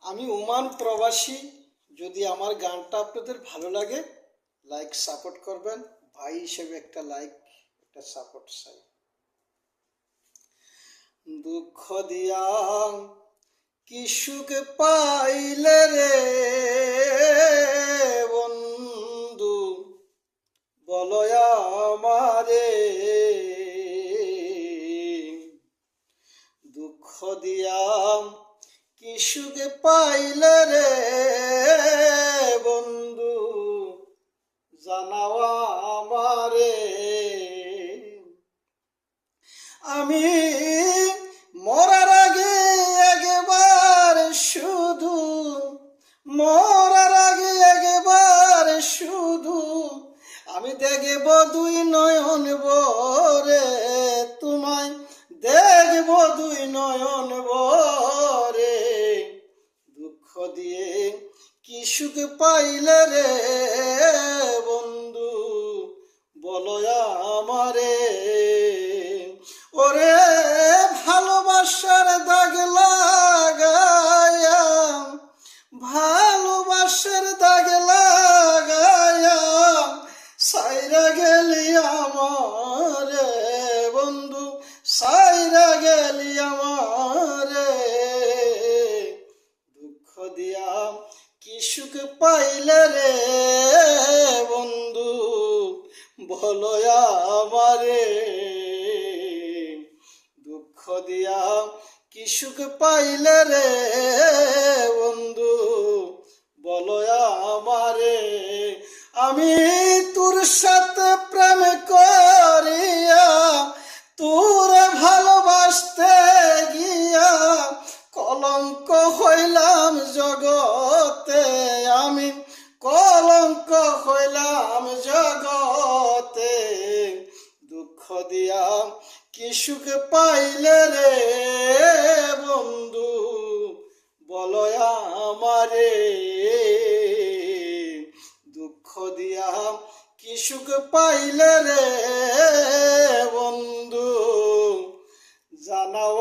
আমি ওমান প্রবাসী। যদি আমার গানটা আপনাদের ভালো লাগে, লাইক সাপোর্ট করবেন। ভাই হিসেবে একটা লাইক, একটা সাপোর্ট চাই। দুঃখ দিয়া কি সুখ পাইলে রে বন্ধু, বলো আমারে। দুঃখ দিয়া কি সুখ পাইলে রে বন্ধু, জানাও আমারে। আমি মরার আগে একবার শুধু, মরার আগে একবার শুধু আমি দেখব দুই নয়ন ভরে, তোমায় দেখব দুই নয়ন ভরে। দুঃখ দিয়ে কি সুখ পাইলে রে বন্ধু, বলো আমারে। ওরে ভালোবাসার দাগ লাগায়া, ভালোবাসার দাগ লাগায়া সাইরা গেলি আমারে বন্ধু, সাইরা গেলি আমারে। দুঃখ দিয়া কি সুখ পাইলে রে বন্ধু, বলো আমারে। দুঃখ দিয়া কি সুখ পাইলে রে বন্ধু, বলো আমারে। আমি তোর সাথে প্রেম করিয়া, তোর ভালোবাসতে গিয়া কলঙ্ক হইলাম জগতে, আমি কলঙ্ক হইলাম জগতে। দুঃখ দিয়া কি সুখ পাইলে রে বন্ধু, বলো আমারে। দুঃখ দিয়া কি সুখ পাইলে রে বন্ধু, জানাও